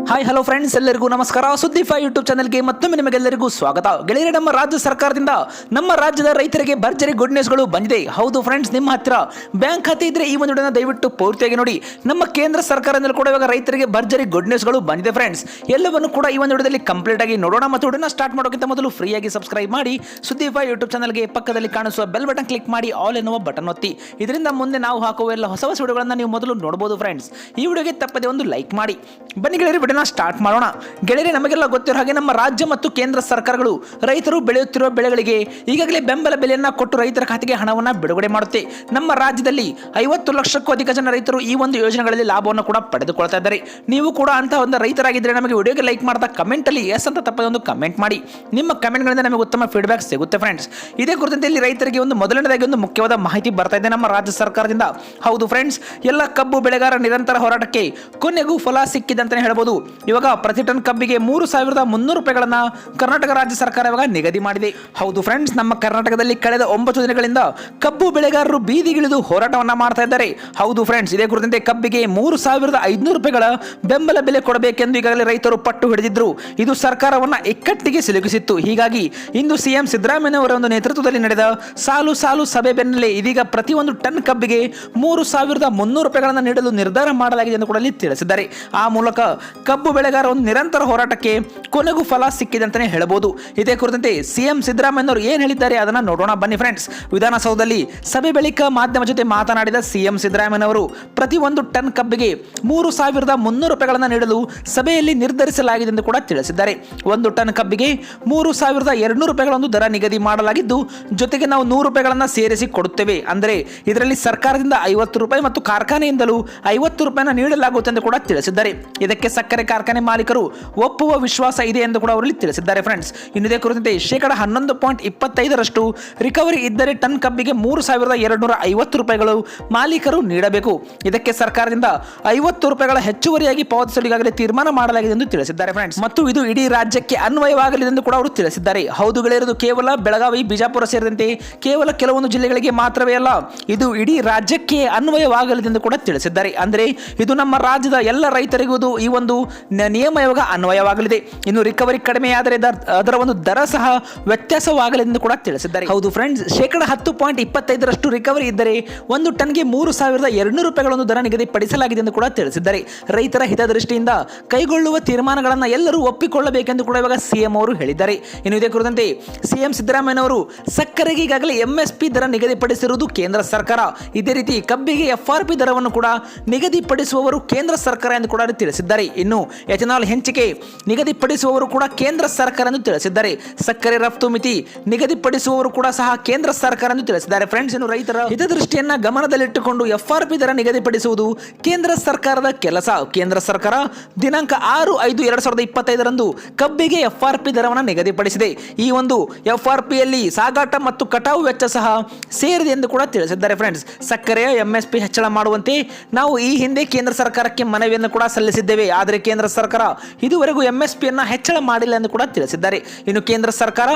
Hi hello friends, ಎಲ್ಲರಿಗೂ ನಮಸ್ಕಾರ. ಸುದ್ದಿ5 YouTube ಚಾನಲ್ಗೆ ಮತ್ತೊಮ್ಮೆ ನಿಮಗೆಲ್ಲರಿಗೂ ಸ್ವಾಗತ. ಗೆಳೆಯರೇ, ನಮ್ಮ ರಾಜ್ಯ ಸರ್ಕಾರದಿಂದ ನಮ್ಮ ರಾಜ್ಯದ ರೈತರಿಗೆ ಭರ್ಜರಿ ಗುಡ್ ನ್ಯೂಸ್ಗಳು ಬಂದಿದೆ. ಹೌದು ಫ್ರೆಂಡ್ಸ್, ನಿಮ್ಮ ಹತ್ರ ಬ್ಯಾಂಕ್ ಖಾತೆ ಇದ್ರೆ ಈ ಒಂದು ವಿಡಿಯೋನ ದಯವಿಟ್ಟು ಪೂರ್ತಿಯಾಗಿ ನೋಡಿ. ನಮ್ಮ ಕೇಂದ್ರ ಸರ್ಕಾರದಿಂದ ಕೂಡ ಇವಾಗ ರೈತರಿಗೆ ಭರ್ಜರಿ ಗುಡ್ ನ್ಯೂಸ್ಗಳು ಬಂದಿದೆ ಫ್ರೆಂಡ್ಸ್. ಎಲ್ಲವನ್ನು ಕೂಡ ಈ ಒಂದು ವಿಡಿಯೋದಲ್ಲಿ ಕಂಪ್ಲೀಟ್ ಆಗಿ ನೋಡೋಣ. ಮತ್ತು ವಿಡಿಯೋನ ಸ್ಟಾರ್ಟ್ ಮಾಡೋಕ್ಕಿಂತ ಮೊದಲು ಫ್ರೀಯಾಗಿ ಸಬ್ಸ್ಕ್ರೈಬ್ ಮಾಡಿ ಸುದ್ದಿ5 ಯೂಟ್ಯೂಬ್ ಚಾನಲ್ಗೆ ಪಕ್ಕದಲ್ಲಿ ಕಾಣಿಸುವ ಬೆಲ್ ಬಟನ್ ಕ್ಲಿಕ್ ಮಾಡಿ ಆಲ್ ಎನ್ನುವ ಬಟನ್ ಒತ್ತಿ. ಇದರಿಂದ ಮುಂದೆ ನಾವು ಹಾಕುವ ಎಲ್ಲ ಹೊಸ ಹೊಸ ವಿಡಿಯೋಗಳನ್ನು ನೀವು ಮೊದಲು ನೋಡಬಹುದು ಫ್ರೆಂಡ್ಸ್. ಈ ವಿಡಿಯೋಗೆ ತಪ್ಪದೆ ಒಂದು ಲೈಕ್ ಮಾಡಿ. ಬನ್ನಿ ಗೆಳೆಯರೆ, ವಿಡಿಯೋನ ಸ್ಟಾರ್ಟ್ ಮಾಡೋಣ. ಗೆಳೆಯರೆ, ನಮಗೆಲ್ಲ ಗೊತ್ತಿರೋ ಹಾಗೆ ನಮ್ಮ ರಾಜ್ಯ ಮತ್ತು ಕೇಂದ್ರ ಸರ್ಕಾರಗಳು ರೈತರು ಬೆಳೆಯುತ್ತಿರುವ ಬೆಳೆಗಳಿಗೆ ಈಗಾಗಲೇ ಬೆಂಬಲ ಬೆಲೆಯನ್ನ ಕೊಟ್ಟು ರೈತರ ಖಾತೆಗೆ ಹಣವನ್ನು ಬಿಡುಗಡೆ ಮಾಡುತ್ತೆ. ನಮ್ಮ ರಾಜ್ಯದಲ್ಲಿ 50 ಲಕ್ಷಕ್ಕೂ ಅಧಿಕ ಜನ ರೈತರು ಈ ಒಂದು ಯೋಜನೆಗಳಲ್ಲಿ ಲಾಭವನ್ನು ಕೂಡ ಪಡೆದುಕೊಳ್ತಾ ಇದ್ದಾರೆ. ನೀವು ಕೂಡ ಅಂತಹ ಒಂದು ರೈತರಾಗಿದ್ದರೆ ನಮಗೆ ವಿಡಿಯೋಗೆ ಲೈಕ್ ಮಾಡ್ತಾ ಕಮೆಂಟ್ ಅಲ್ಲಿ ಎಸ್ ಅಂತ ತಪ್ಪದೆ ಒಂದು ಕಮೆಂಟ್ ಮಾಡಿ. ನಿಮ್ಮ ಕಮೆಂಟ್ಗಳಿಂದ ನಮಗೆ ಉತ್ತಮ ಫೀಡ್ಬ್ಯಾಕ್ ಸಿಗುತ್ತೆ ಫ್ರೆಂಡ್ಸ್. ಇದೇ ಕುರಿತಂತೆ ಇಲ್ಲಿ ರೈತರಿಗೆ ಒಂದು ಮೊದಲನೇದಾಗಿ ಒಂದು ಮುಖ್ಯವಾದ ಮಾಹಿತಿ ಬರ್ತಾ ಇದೆ ನಮ್ಮ ರಾಜ್ಯ ಸರ್ಕಾರದಿಂದ. ಹೌದು ಫ್ರೆಂಡ್ಸ್, ಎಲ್ಲ ಕಬ್ಬು ಬೆಳೆಗಾರರ ನಿರಂತರ ಹೋರಾಟಕ್ಕೆ ಕೊನೆಗೂ ಫಲ ಸಿಕ್ಕಿದೆ ಅಂತಾನೆ ಹೇಳಬಹುದು. ಇವಾಗ ಪ್ರತಿ ಟನ್ ಕಬ್ಬಿಗೆ 3,300 ರೂಪಾಯಿಗಳನ್ನ ಕರ್ನಾಟಕ ರಾಜ್ಯ ಸರ್ಕಾರ ಇವಾಗ ನಿಗದಿ ಮಾಡಿದೆ. ಹೌದು ಫ್ರೆಂಡ್ಸ್, ನಮ್ಮ ಕರ್ನಾಟಕದಲ್ಲಿ ಕಳೆದ 9 ದಿನಗಳಿಂದ ಕಬ್ಬು ಬೆಳೆಗಾರರು ಬೀದಿಗಿಳಿದು ಹೋರಾಟವನ್ನ ಮಾಡ್ತಾ ಇದ್ದಾರೆ. ಹೌದು ಫ್ರೆಂಡ್ಸ್, ಇದೇ ಕುರಿತಂತೆ ಕಬ್ಬಿಗೆ 3,500 ರೂಪಾಯಿಗಳ ಬೆಂಬಲ ಬೆಲೆ ಕೊಡಬೇಕೆಂದು ಈಗಾಗಲೇ ರೈತರು ಪಟ್ಟು ಹಿಡಿದಿದ್ರು. ಇದು ಸರ್ಕಾರವನ್ನ ಇಕ್ಕಟ್ಟಿಗೆ ಸಿಲುಕಿಸಿತ್ತು. ಹೀಗಾಗಿ ಇಂದು ಸಿಎಂ ಸಿದ್ದರಾಮಯ್ಯ ಅವರ ಒಂದು ನೇತೃತ್ವದಲ್ಲಿ ನಡೆದ ಸಾಲು ಸಾಲು ಸಭೆ ಬೆನ್ನಲ್ಲೇ ಇದೀಗ ಪ್ರತಿಯೊಂದು ಟನ್ ಕಬ್ಬಿಗೆ 3,300 ರೂಪಾಯಿಗಳನ್ನು ನೀಡಲು ನಿರ್ಧಾರ ಮಾಡಲಾಗಿದೆ ಎಂದು ಕೂಡ ಇಲ್ಲಿ ತಿಳಿಸಿದ್ದಾರೆ. ಆ ಮೂಲಕ ಕಬ್ಬು ಬೆಳೆಗಾರ ಒಂದು ನಿರಂತರ ಹೋರಾಟಕ್ಕೆ ಕೊನೆಗೂ ಫಲ ಸಿಕ್ಕಿದೆ ಅಂತಾನೆ ಹೇಳಬಹುದು. ಇದೇ ಕುರಿತಂತೆ ಸಿಎಂ ಸಿದ್ದರಾಮಯ್ಯ ಅವರು ಏನ್ ಹೇಳಿದ್ದಾರೆ ಅದನ್ನ ನೋಡೋಣ ಬನ್ನಿ ಫ್ರೆಂಡ್ಸ್. ವಿಧಾನಸೌಧದಲ್ಲಿ ಸಭೆ ಬಳಿಕ ಮಾಧ್ಯಮ ಜೊತೆ ಮಾತನಾಡಿದ ಸಿಎಂ ಸಿದ್ದರಾಮಯ್ಯ ಅವರು ಪ್ರತಿ ಒಂದು ಟನ್ ಕಬ್ಬಿಗೆ 3,300 ರೂಪಾಯಿಗಳನ್ನು ನೀಡಲು ಸಭೆಯಲ್ಲಿ ನಿರ್ಧರಿಸಲಾಗಿದೆ ಎಂದು ಕೂಡ ತಿಳಿಸಿದ್ದಾರೆ. ಒಂದು ಟನ್ ಕಬ್ಬಿಗೆ 3,200 ರೂಪಾಯಿಗಳ ಒಂದು ದರ ನಿಗದಿ ಮಾಡಲಾಗಿದ್ದು, ಜೊತೆಗೆ ನಾವು 100 ರೂಪಾಯಿಗಳನ್ನು ಸೇರಿಸಿ ಕೊಡುತ್ತೇವೆ. ಅಂದರೆ ಇದರಲ್ಲಿ ಸರ್ಕಾರದಿಂದ 50 ರೂಪಾಯಿ ಮತ್ತು ಕಾರ್ಖಾನೆಯಿಂದಲೂ 50 ರೂಪಾಯಿನ ನೀಡಲಾಗುತ್ತೆ ಎಂದು ಕೂಡ ತಿಳಿಸಿದ್ದಾರೆ. ಇದಕ್ಕೆ ಸಕ್ಕರೆ ಕಾರ್ಖಾನೆ ಮಾಲೀಕರು ಒಪ್ಪುವ ವಿಶ್ವಾಸ ಇದೆ ಎಂದು ಕೂಡ ಅವರಲ್ಲಿ ತಿಳಿಸಿದ್ದಾರೆ ಫ್ರೆಂಡ್ಸ್. ಇನ್ನು ಇದೇ ಕುರಿತಂತೆ 11.25% ರಿಕವರಿ ಇದ್ದರೆ ಟನ್ ಕಬ್ಬಿಗೆ 3,250 ರೂಪಾಯಿಗಳು ಮಾಲೀಕರು ನೀಡಬೇಕು. ಇದಕ್ಕೆ ಸರ್ಕಾರದಿಂದ 50 ರೂಪಾಯಿಗಳ ಹೆಚ್ಚುವರಿಯಾಗಿ ಪಾವತಿಸಲು ಈಗಾಗಲೇ ತೀರ್ಮಾನ ಮಾಡಲಾಗಿದೆ ಎಂದು ತಿಳಿಸಿದ್ದಾರೆ ಫ್ರೆಂಡ್ಸ್. ಮತ್ತು ಇದು ಇಡೀ ರಾಜ್ಯಕ್ಕೆ ಅನ್ವಯವಾಗಲಿದೆ ಎಂದು ಕೂಡ ಅವರು ತಿಳಿಸಿದ್ದಾರೆ. ಹೌದು ಗೆಳೆಯರು, ಕೇವಲ ಬೆಳಗಾವಿ, ಬಿಜಾಪುರ ಸೇರಿದಂತೆ ಕೇವಲ ಕೆಲವೊಂದು ಜಿಲ್ಲೆಗಳಿಗೆ ಮಾತ್ರವೇ ಅಲ್ಲ, ಇದು ಇಡೀ ರಾಜ್ಯಕ್ಕೆ ಅನ್ವಯವಾಗಲಿದೆ ಎಂದು ಕೂಡ ತಿಳಿಸಿದ್ದಾರೆ. ಅಂದರೆ ಇದು ನಮ್ಮ ರಾಜ್ಯದ ಎಲ್ಲ ರೈತರಿಗೂ ಈ ಒಂದು ನಿಯಮ ಇವಾಗ ಅನ್ವಯವಾಗಲಿದೆ. ಇನ್ನು ರಿಕವರಿ ಕಡಿಮೆಯಾದರೆ ಅದರ ಒಂದು ದರ ಸಹ ವ್ಯತ್ಯಾಸವಾಗಲಿದೆ ಎಂದು ಕೂಡ ತಿಳಿಸಿದ್ದಾರೆ. ಹೌದು ಫ್ರೆಂಡ್ಸ್, 10.25% ರಿಕವರಿ ಇದ್ದರೆ ಒಂದು ಟನ್ಗೆ 3,200 ರೂಪಾಯಿಗಳ ಒಂದು ದರ ನಿಗದಿಪಡಿಸಲಾಗಿದೆ ಎಂದು ಕೂಡ ತಿಳಿಸಿದ್ದಾರೆ. ರೈತರ ಹಿತದೃಷ್ಟಿಯಿಂದ ಕೈಗೊಳ್ಳುವ ತೀರ್ಮಾನಗಳನ್ನು ಎಲ್ಲರೂ ಒಪ್ಪಿಕೊಳ್ಳಬೇಕೆಂದು ಕೂಡ ಇವಾಗ ಸಿಎಂ ಅವರು ಹೇಳಿದ್ದಾರೆ. ಇನ್ನು ಇದೇ ಕುರಿತಂತೆ ಸಿಎಂ ಸಿದ್ದರಾಮಯ್ಯ ಅವರು ಸಕ್ಕರೆಗೆ ಈಗಾಗಲೇ MSP ದರ ನಿಗದಿಪಡಿಸಿರುವುದು ಕೇಂದ್ರ ಸರ್ಕಾರ. ಇದೇ ರೀತಿ ಕಬ್ಬಿಗೆ FRP ದರವನ್ನು ಕೂಡ ನಿಗದಿಪಡಿಸುವವರು ಕೇಂದ್ರ ಸರ್ಕಾರ ಎಂದು ಕೂಡ ತಿಳಿಸಿದ್ದಾರೆ. ಇನ್ನು ಎಥೆನಾಲ್ ಹಂಚಿಕೆ ನಿಗದಿಪಡಿಸುವವರು ಕೂಡ ಕೇಂದ್ರ ಸರ್ಕಾರ ಎಂದು ತಿಳಿಸಿದ್ದಾರೆ. ಸಕ್ಕರೆ ರಫ್ತು ಮಿತಿ ನಿಗದಿಪಡಿಸುವವರು ಕೂಡ ಸಹ ಕೇಂದ್ರ ಸರ್ಕಾರ ಎಂದು ತಿಳಿಸಿದ್ದಾರೆ ಫ್ರೆಂಡ್ಸ್. ಇನ್ನು ರೈತರ ಹಿತದೃಷ್ಟಿಯನ್ನ ಗಮನದಲ್ಲಿಟ್ಟುಕೊಂಡು FRP ದರ ನಿಗದಿಪಡಿಸುವುದು ಕೇಂದ್ರ ಸರ್ಕಾರದ ಕೆಲಸ. ಕೇಂದ್ರ ಸರ್ಕಾರ ದಿನಾಂಕ 6/5/2025 ಕಬ್ಬಿಗೆ FRP ದರವನ್ನು ನಿಗದಿಪಡಿಸಿದೆ. ಈ ಒಂದು FRP ಯಲ್ಲಿ ಸಾಗಾಟ ಮತ್ತು ಕಟಾವು ವೆಚ್ಚ ಸಹ ಸೇರಿದೆ ಎಂದು ಕೂಡ ತಿಳಿಸಿದ್ದಾರೆ ಫ್ರೆಂಡ್ಸ್. ಸಕ್ಕರೆಯ MSP ಹೆಚ್ಚಳ ಮಾಡುವಂತೆ ನಾವು ಈ ಹಿಂದೆ ಕೇಂದ್ರ ಸರ್ಕಾರಕ್ಕೆ ಮನವಿಯನ್ನು ಕೂಡ ಸಲ್ಲಿಸಿದ್ದೇವೆ. ಆದರೆ ಕೇಂದ್ರ ಸರ್ಕಾರ ಇದುವರೆಗೂ MSP ಅನ್ನ ಹೆಚ್ಚಳ ಮಾಡಿಲ್ಲ ಎಂದು ಕೂಡ ತಿಳಿಸಿದ್ದಾರೆ. ಇನ್ನು ಕೇಂದ್ರ ಸರ್ಕಾರ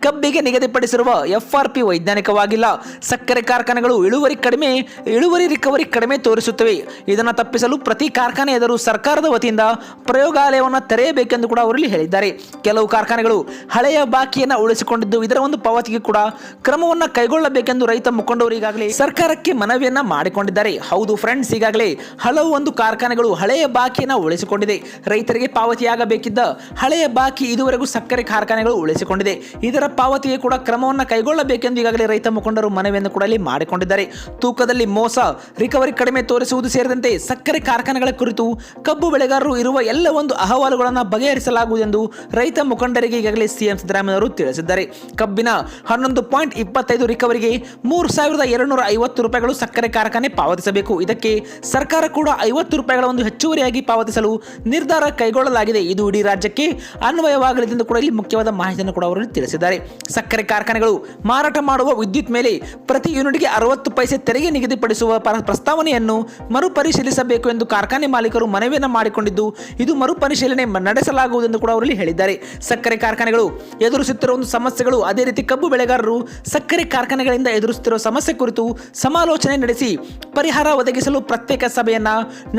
ಕಬ್ಬಿಗೆ ನಿಗದಿಪಡಿಸಿರುವ FRP ವೈಜ್ಞಾನಿಕವಾಗಿಲ್ಲ. ಸಕ್ಕರೆ ಕಾರ್ಖಾನೆಗಳು ಇಳುವರಿ ರಿಕವರಿ ಕಡಿಮೆ ತೋರಿಸುತ್ತವೆ. ಇದನ್ನು ತಪ್ಪಿಸಲು ಪ್ರತಿ ಕಾರ್ಖಾನೆ ಎದುರು ಸರ್ಕಾರದ ವತಿಯಿಂದ ಪ್ರಯೋಗಾಲಯವನ್ನು ತೆರೆಯಬೇಕೆಂದು ಕೂಡ ಅವರಲ್ಲಿ ಹೇಳಿದ್ದಾರೆ. ಕೆಲವು ಕಾರ್ಖಾನೆಗಳು ಹಳೆಯ ಬಾಕಿಯನ್ನು ಉಳಿಸಿಕೊಂಡಿದ್ದು, ಇದರ ಒಂದು ಪಾವತಿಗೆ ಕೂಡ ಕ್ರಮವನ್ನು ಕೈಗೊಳ್ಳಬೇಕೆಂದು ರೈತ ಮುಖಂಡರು ಈಗಾಗಲೇ ಸರ್ಕಾರಕ್ಕೆ ಮನವಿಯನ್ನ ಮಾಡಿಕೊಂಡಿದ್ದಾರೆ. ಹೌದು ಫ್ರೆಂಡ್ಸ್, ಈಗಾಗಲೇ ಹಲವು ಒಂದು ಕಾರ್ಖಾನೆಗಳು ಹಳೆಯ ಬಾಕಿಯನ್ನು ಉಳಿಸಿಕೊಂಡಿದೆ. ರೈತರಿಗೆ ಪಾವತಿಯಾಗಬೇಕಿದ್ದ ಹಳೆಯ ಬಾಕಿ ಇದುವರೆಗೂ ಸಕ್ಕರೆ ಕಾರ್ಖಾನೆಗಳು ಉಳಿಸಿಕೊಂಡಿದೆ. ಇದರ ಪಾವತಿಗೆ ಕೂಡ ಕ್ರಮವನ್ನು ಕೈಗೊಳ್ಳಬೇಕೆಂದು ಈಗಾಗಲೇ ರೈತ ಮುಖಂಡರು ಮನವಿಯನ್ನು ಕೂಡ ಇಲ್ಲಿ ಮಾಡಿಕೊಂಡಿದ್ದಾರೆ. ತೂಕದಲ್ಲಿ ಮೋಸ, ರಿಕವರಿ ಕಡಿಮೆ ತೋರಿಸುವುದು ಸೇರಿದಂತೆ ಸಕ್ಕರೆ ಕಾರ್ಖಾನೆಗಳ ಕುರಿತು ಕಬ್ಬು ಬೆಳೆಗಾರರು ಇರುವ ಎಲ್ಲ ಒಂದು ಅಹವಾಲುಗಳನ್ನು ಬಗೆಹರಿಸಲಾಗುವುದೆಂದು ರೈತ ಮುಖಂಡರಿಗೆ ಈಗಾಗಲೇ ಸಿಎಂ ಸಿದ್ದರಾಮಯ್ಯ ಅವರು ತಿಳಿಸಿದ್ದಾರೆ. ಕಬ್ಬಿನ 11.25 ರಿಕವರಿಗೆ 3,250 ರೂಪಾಯಿಗಳು ಸಕ್ಕರೆ ಕಾರ್ಖಾನೆ ಪಾವತಿಸಬೇಕು. ಇದಕ್ಕೆ ಸರ್ಕಾರ ಕೂಡ 50 ರೂಪಾಯಿಗಳ ಒಂದು ಹೆಚ್ಚುವರಿಯಾಗಿ ಪಾವತಿಸಲು ನಿರ್ಧಾರ ಕೈಗೊಳ್ಳಲಾಗಿದೆ. ಇದು ಇಡೀ ರಾಜ್ಯಕ್ಕೆ ಅನ್ವಯವಾಗಲಿದೆ ಎಂದು ಕೂಡ ಇಲ್ಲಿ ಮುಖ್ಯವಾದ ಮಾಹಿತಿಯನ್ನು ಕೂಡ ಅವರು ತಿಳಿಸಿದ್ದಾರೆ. ಸಕ್ಕರೆ ಕಾರ್ಖಾನೆಗಳು ಮಾರಾಟ ಮಾಡುವ ವಿದ್ಯುತ್ ಮೇಲೆ ಪ್ರತಿ ಯೂನಿಟ್ಗೆ 60 ಪೈಸೆ ತೆರಿಗೆ ನಿಗದಿಪಡಿಸುವ ಪ್ರಸ್ತಾವನೆಯನ್ನು ಮರುಪರಿಶೀಲಿಸಬೇಕು ಎಂದು ಕಾರ್ಖಾನೆ ಮಾಲೀಕರು ಮನವಿಯನ್ನು ಮಾಡಿಕೊಂಡಿದ್ದು, ಇದು ಮರುಪರಿಶೀಲನೆ ನಡೆಸಲಾಗುವುದು ಎಂದು ಕೂಡ ಅವರಲ್ಲಿ ಹೇಳಿದ್ದಾರೆ. ಸಕ್ಕರೆ ಕಾರ್ಖಾನೆಗಳು ಎದುರಿಸುತ್ತಿರುವ ಒಂದು ಸಮಸ್ಯೆಗಳು, ಅದೇ ರೀತಿ ಕಬ್ಬು ಬೆಳೆಗಾರರು ಸಕ್ಕರೆ ಕಾರ್ಖಾನೆಗಳಿಂದ ಎದುರಿಸುತ್ತಿರುವ ಸಮಸ್ಯೆ ಕುರಿತು ಸಮಾಲೋಚನೆ ನಡೆಸಿ ಪರಿಹಾರ ಒದಗಿಸಲು ಪ್ರತ್ಯೇಕ ಸಭೆಯನ್ನ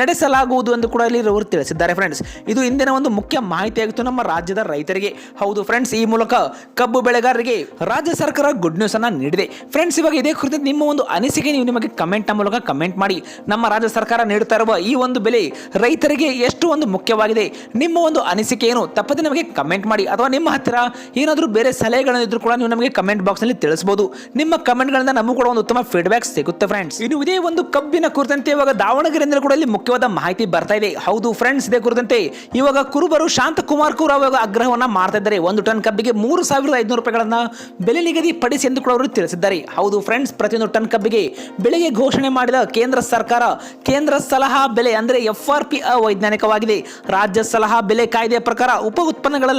ನಡೆಸಲಾಗುವುದು ಎಂದು ಕೂಡ ಇಲ್ಲಿ ಅವರು ತಿಳಿಸಿದ್ದಾರೆ ಫ್ರೆಂಡ್ಸ್. ಇದು ಇಂದಿನ ಒಂದು ಮುಖ್ಯ ಮಾಹಿತಿಯಾಗಿತ್ತು ನಮ್ಮ ರಾಜ್ಯದ ರೈತರಿಗೆ. ಹೌದು ಫ್ರೆಂಡ್ಸ್, ಈ ಮೂಲಕ ಕಬ್ಬು ಬೆಳೆಗಾರರಿಗೆ ರಾಜ್ಯ ಸರ್ಕಾರ ಗುಡ್ ನ್ಯೂಸ್ ಅನ್ನ ನೀಡಿದೆ. ಫ್ರೆಂಡ್ಸ್, ಇವಾಗ ಇದೇ ಕುರಿತು ನಿಮ್ಮ ಒಂದು ಅನಿಸಿಕೆ ನೀವು ನಿಮಗೆ ಕಮೆಂಟ್ ಮೂಲಕ ಕಮೆಂಟ್ ಮಾಡಿ. ನಮ್ಮ ರಾಜ್ಯ ಸರ್ಕಾರ ನೀಡುತ್ತಾ ಇರುವ ಈ ಒಂದು ಬೆಲೆ ರೈತರಿಗೆ ಎಷ್ಟು ಒಂದು ಮುಖ್ಯವಾಗಿದೆ, ನಿಮ್ಮ ಒಂದು ಅನಿಸಿಕೆ ಏನು ತಪ್ಪದೆ ನಮಗೆ ಕಮೆಂಟ್ ಮಾಡಿ. ಅಥವಾ ನಿಮ್ಮ ಹತ್ತಿರ ಏನಾದರೂ ಬೇರೆ ಸಲಹೆಗಳಿದ್ರು ಕೂಡ ನೀವು ನಮಗೆ ಕಮೆಂಟ್ ಬಾಕ್ಸ್ ನಲ್ಲಿ ತಿಳಿಸಬಹುದು. ನಿಮ್ಮ ಕಮೆಂಟ್ ಗಳಿಂದ ನಮಗೂ ಕೂಡ ಒಂದು ಉತ್ತಮ ಫೀಡ್ಬ್ಯಾಕ್ ಸಿಗುತ್ತೆ ಫ್ರೆಂಡ್ಸ್. ಇನ್ನು ಇದೇ ಒಂದು ಕಬ್ಬಿನ ಕುರಿತಂತೆ ಇವಾಗ ದಾವಣಗೆರೆಯಿಂದ ಕೂಡ ಇಲ್ಲಿ ಮುಖ್ಯವಾದ ಮಾಹಿತಿ ಬರ್ತಾ ಇದೆ. ಹೌದು ಫ್ರೆಂಡ್ಸ್, ಇದೇ ಕುರಿತಂತೆ ಇವಾಗ ಕುರುಬರು ಶಾಂತಕುಮಾರ್ ಕೂರ್ ಇವಾಗ ಆಗ್ರಹವನ್ನ ಮಾಡ್ತಾ ಇದ್ದಾರೆ. 1 ಟನ್ ಕಬ್ಬಿಗೆ 3,500 ರೂಪಾಯಿಗಳನ್ನ ಬೆಲೆ ನಿಗದಿ ಪಡಿಸಿ ಎಂದು ಕೂಡ ಅವರು ತಿಳಿಸಿದ್ದಾರೆ. ಹೌದು ಫ್ರೆಂಡ್ಸ್, ಪ್ರತಿಯೊಂದು ಟನ್ ಕಬ್ಬಿಗೆ ಬೆಲೆಗೆ ಘೋಷಣೆ ಮಾಡಿದ ಕೇಂದ್ರ ಸರ್ಕಾರ ಕೇಂದ್ರ ಸಲಹಾ ಬೆಲೆ ಅಂದ್ರೆ FRP ಅವೈಜ್ಞಾನಿಕವಾಗಿದೆ. ರಾಜ್ಯ ಸಲಹಾ ಬೆಲೆ ಕಾಯ್ದೆಯ ಪ್ರಕಾರ ಉಪ ಉತ್ಪನ್ನಗಳ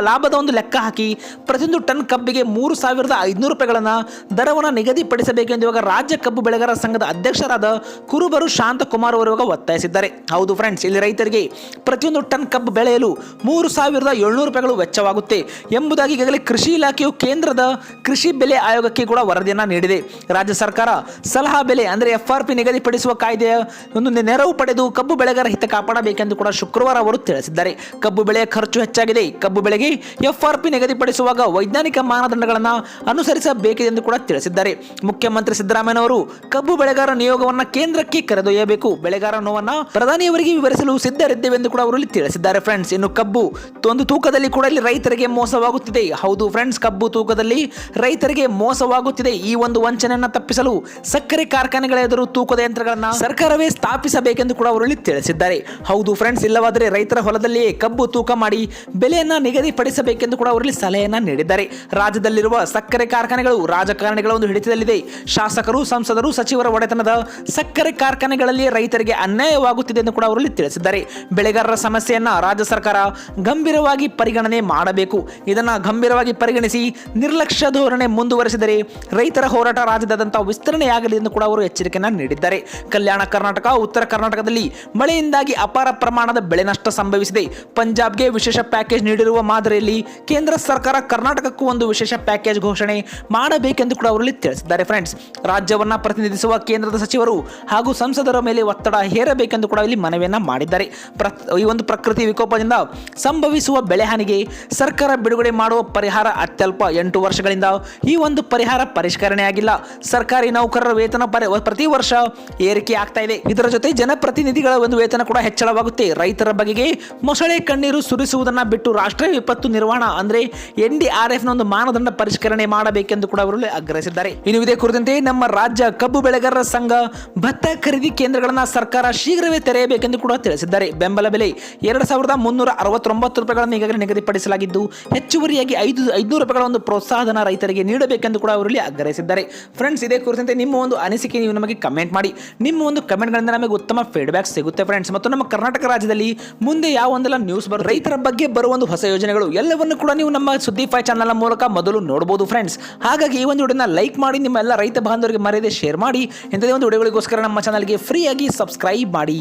ಲಾಭದ ಒಂದು ಲೆಕ್ಕ ಹಾಕಿ ಪ್ರತಿಯೊಂದು ಟನ್ ಕಬ್ಬಿಗೆ 3,500 ರೂಪಾಯಿಗಳನ್ನ ದರವನ್ನು ನಿಗದಿಪಡಿಸಬೇಕೆಂದು ಇವಾಗ ರಾಜ್ಯ ಕಬ್ಬು ಬೆಳೆಗಾರರ ಸಂಘದ ಅಧ್ಯಕ್ಷರಾದ ಕುರುಬರು ಶಾಂತಕುಮಾರ್ ಅವರು ಇವಾಗ ಒತ್ತಾಯಿಸಿದ್ದಾರೆ. ಹೌದು ಫ್ರೆಂಡ್ಸ್, ಇಲ್ಲಿ ರೈತರಿಗೆ ಪ್ರತಿಯೊಂದು ಟನ್ ಕಬ್ಬು ಬೆಳೆಯಲು 3,700 ರೂಪಾಯಿಗಳು ವೆಚ್ಚವಾಗುತ್ತೆ ಎಂಬುದಾಗಿ ಈಗಾಗಲೇ ಕೃಷಿ ಇಲಾಖೆಯು ಕೇಂದ್ರದ ಕೃಷಿ ಬೆಲೆ ಆಯೋಗಕ್ಕೆ ಕೂಡ ವರದಿಯನ್ನ ನೀಡಿದೆ. ರಾಜ್ಯ ಸರ್ಕಾರ ಸಲಹಾ ಬೆಲೆ ಅಂದ್ರೆ FRP ನಿಗದಿಪಡಿಸುವ ಕಾಯ್ದೆಯ ಒಂದು ನೆರವು ಪಡೆದು ಕಬ್ಬು ಬೆಳೆಗಾರ ಹಿತ ಕಾಪಾಡಬೇಕೆಂದು ಕೂಡ ಶುಕ್ರವಾರ ಅವರು ತಿಳಿಸಿದ್ದಾರೆ. ಕಬ್ಬು ಬೆಳೆಯ ಖರ್ಚು ಹೆಚ್ಚಾಗಿದೆ. ಕಬ್ಬು ಬೆಳೆಗೆ FRP ನಿಗದಿಪಡಿಸುವಾಗ ವೈಜ್ಞಾನಿಕ ಮಾನದಂಡಗಳನ್ನು ಅನುಸರಿಸಬೇಕಿದೆ ಎಂದು ಕೂಡ ತಿಳಿಸಿದ್ದಾರೆ. ಮುಖ್ಯಮಂತ್ರಿ ಸಿದ್ದರಾಮಯ್ಯನವರು ಕಬ್ಬು ಬೆಳೆಗಾರ ನಿಯೋಗವನ್ನ ಕೇಂದ್ರಕ್ಕೆ ಕರೆದೊಯ್ಯಬೇಕು, ಬೆಳೆಗಾರ ನೋವನ್ನ ಪ್ರಧಾನಿಯವರಿಗೆ ವಿವರಿಸಲು ಸಿದ್ಧರಿದ್ದೇವೆ ಎಂದು ಕೂಡ ಅವರು ತಿಳಿಸಿದ್ದಾರೆ. ಫ್ರೆಂಡ್ಸ್, ಇನ್ನು ಕಬ್ಬು ಒಂದು ತೂಕದಲ್ಲಿ ಕೂಡ ಇಲ್ಲಿ ರೈತರಿಗೆ ಮೋಸವಾಗುತ್ತಿದೆ. ಹೌದು ಫ್ರೆಂಡ್ಸ್, ಕಬ್ಬು ತೂಕದಲ್ಲಿ ರೈತರಿಗೆ ಮೋಸವಾಗುತ್ತಿದೆ. ಈ ಒಂದು ವಂಚನೆಯನ್ನ ತಪ್ಪಿಸಲು ಸಕ್ಕರೆ ಕಾರ್ಖಾನೆಗಳ ಎದುರು ತೂಕದ ಯಂತ್ರಗಳನ್ನ ಸರ್ಕಾರವೇ ಸ್ಥಾಪಿಸಬೇಕೆಂದು ಕೂಡ ಅವರು ತಿಳಿಸಿದ್ದಾರೆ. ಹೌದು ಫ್ರೆಂಡ್ಸ್, ಇಲ್ಲವಾದರೆ ರೈತರ ಹೊಲದಲ್ಲಿಯೇ ಕಬ್ಬು ತೂಕ ಮಾಡಿ ಬೆಲೆಯನ್ನ ನಿಗದಿಪಡಿಸಬೇಕೆಂದು ಕೂಡ ಅವರಲ್ಲಿ ಸಲಹೆಯನ್ನ ನೀಡಿದ್ದಾರೆ. ರಾಜ್ಯದಲ್ಲಿರುವ ಸಕ್ಕರೆ ಕಾರ್ಖಾನೆಗಳು ರಾಜಕಾರಣಿಗಳ ಒಂದು ಹಿಡಿತದಲ್ಲಿದೆ. ಶಾಸಕರು, ಸಂಸದರು, ಸಚಿವರ ಒಡೆತನದ ಸಕ್ಕರೆ ಕಾರ್ಖಾನೆಗಳಲ್ಲಿ ರೈತರಿಗೆ ಅನ್ಯಾಯವಾಗುತ್ತಿದೆ ಎಂದು ಕೂಡ ಅವರಲ್ಲಿ ತಿಳಿಸಿದ್ದಾರೆ. ಬೆಳೆಗಾರರ ಸಮಸ್ಯೆಯನ್ನ ರಾಜ್ಯ ಸರ್ಕಾರ ಗಂಭೀರವಾಗಿ ಪರಿಗಣನೆ ಮಾಡಬೇಕು. ಇದನ್ನ ಗಂಭೀರವಾಗಿ ಪರಿಗಣಿಸಿ ನಿರ್ಲಕ್ಷ್ಯ ಧೋರಣೆ ಮುಂದುವರೆಸಿದರೆ ರೈತರ ಹೋರಾಟ ರಾಜ್ಯದಾದ್ಯಂತ ವಿಸ್ತರಣೆಯಾಗಲಿ ಎಂದು ಕೂಡ ಅವರು ಎಚ್ಚರಿಕೆಯನ್ನ ನೀಡಿದ್ದಾರೆ. ಕಲ್ಯಾಣ ಕರ್ನಾಟಕ, ಉತ್ತರ ಕರ್ನಾಟಕದಲ್ಲಿ ಮಳೆಯಿಂದಾಗಿ ಅಪಾರ ಪ್ರಮಾಣದ ಬೆಳೆ ನಷ್ಟ ಸಂಭವಿಸಿದೆ. ಪಂಜಾಬ್ಗೆ ವಿಶೇಷ ಪ್ಯಾಕೇಜ್ ನೀಡಿರುವ ಮಾದರಿಯಲ್ಲಿ ಕೇಂದ್ರ ಸರ್ಕಾರ ಕರ್ನಾಟಕಕ್ಕೂ ಒಂದು ವಿಶೇಷ ಪ್ಯಾಕೇಜ್ ಘೋಷಣೆ ಮಾಡಬೇಕೆಂದು ಕೂಡ ಅವರಲ್ಲಿ ತಿಳಿಸಿದ್ದಾರೆ. ಫ್ರೆಂಡ್ಸ್, ರಾಜ್ಯವನ್ನ ಪ್ರತಿನಿಧಿಸುವ ಕೇಂದ್ರದ ಸಚಿವರು ಹಾಗೂ ಸಂಸದರ ಮೇಲೆ ಒತ್ತಡ ಹೇರಬೇಕೆಂದು ಕೂಡ ಇಲ್ಲಿ ಮನವಿಯನ್ನ ಮಾಡಿದ್ದಾರೆ. ಈ ಒಂದು ಪ್ರಕೃತಿ ವಿಕೋಪದಿಂದ ಸಂಭವಿಸುವ ಬೆಳೆ ಹಾನಿಗೆ ಸರ್ಕಾರ ಬಿಡುಗಡೆ ಮಾಡುವ ಪರಿಹಾರ ಅತ್ಯಲ್ಪ. 8 ವರ್ಷಗಳಿಂದ ಈ ಒಂದು ಪರಿಹಾರ ಪರಿಷ್ಕರಣೆ ಆಗಿಲ್ಲ. ಸರ್ಕಾರಿ ನೌಕರರ ವೇತನ ಪ್ರತಿ ವರ್ಷ ಏರಿಕೆ ಆಗ್ತಾ ಇದೆ. ಇದರ ಜೊತೆ ಜನಪ್ರತಿನಿಧಿಗಳ ಒಂದು ವೇತನ ಕೂಡ ಹೆಚ್ಚಳವಾಗುತ್ತೆ. ರೈತರ ಬಗೆಗೆ ಮೊಸಳೆ ಕಣ್ಣೀರು ಸುರಿಸುವುದನ್ನ ಬಿಟ್ಟು ರಾಷ್ಟ್ರೀಯ ವಿಪತ್ತು ನಿರ್ವಹಣಾ ಅಂದ್ರೆ NDRF ನ ಒಂದು ಮಾನದಂಡ ಪರಿಷ್ಕರಣೆ ಮಾಡಬೇಕೆಂದು ಕೂಡ ಅವರು ಆಗ್ರಹಿಸಿದ್ದಾರೆ. ಇನ್ನು ಇದೇ ಕುರಿತಂತೆ ನಮ್ಮ ರಾಜ್ಯ ಕಬ್ಬು ಬೆಳೆಗಾರರ ಸಂಘ ಭತ್ತ ಖರೀದಿ ಕೇಂದ್ರಗಳನ್ನ ಸರ್ಕಾರ ಶೀಘ್ರವೇ ತೆರೆಯಬೇಕೆಂದು ಕೂಡ ತಿಳಿಸಿದ್ದಾರೆ. ಬೆಂಬಲ ಬೆಲೆ 2,369 ರೂಪಾಯಿಗಳನ್ನು ಈಗಾಗಲೇ ನಿಗದಿಪಡಿಸಲಾಗಿದ್ದು ಹೆಚ್ಚುವರಿಯಾಗಿ 500 ರೂಪಾಯಿಗಳ ಒಂದು ಪ್ರೋತ್ಸಾಹಧನ ರೈತರಿಗೆ ನೀಡಬೇಕೆಂದು ಕೂಡ ಅವರಲ್ಲಿ ಆಗ್ರಹಿಸಿದ್ದಾರೆ. ಫ್ರೆಂಡ್ಸ್, ಇದೇ ಕುರಿತಂತೆ ನಿಮ್ಮ ಒಂದು ಅನಿಸಿಕೆ ನೀವು ನಮಗೆ ಕಮೆಂಟ್ ಮಾಡಿ. ನಿಮ್ಮ ಒಂದು ಕಮೆಂಟ್ಗಳಿಂದ ನಮಗೆ ಉತ್ತಮ ಫೀಡ್ಬ್ಯಾಕ್ ಸಿಗುತ್ತೆ ಫ್ರೆಂಡ್ಸ್. ಮತ್ತು ನಮ್ಮ ಕರ್ನಾಟಕ ರಾಜ್ಯದಲ್ಲಿ ಮುಂದೆ ಯಾವ ಒಂದೆಲ್ಲ ನ್ಯೂಸ್ ಬರುತ್ತೆ, ರೈತರ ಬಗ್ಗೆ ಬರುವ ಒಂದು ಹೊಸ ಯೋಜನೆಗಳು ಎಲ್ಲವನ್ನು ಕೂಡ ನೀವು ನಮ್ಮ ಸುದ್ದಿ 5 ಚಾನಲ್ ಮೂಲಕ ಮೊದಲು ನೋಡಬಹುದು ಫ್ರೆಂಡ್ಸ್. ಹಾಗಾಗಿ ಈ ಒಂದು ವಿಡಿಯೋನ ಲೈಕ್ ಮಾಡಿ, ನಿಮ್ಮ ಎಲ್ಲ ರೈತ ಬಾಂಧವರಿಗೆ ಮರೆಯದೆ ಶೇರ್ ಮಾಡಿ. ಇಂಥದೇ ಒಂದು ವಿಡಿಯೋಗಳಿಗೋಸ್ಕರ ನಮ್ಮ ಚಾನಲ್ಗೆ ಫ್ರೀಯಾಗಿ ಸಬ್ಸ್ಕ್ರೈಬ್ ಮಾಡಿ.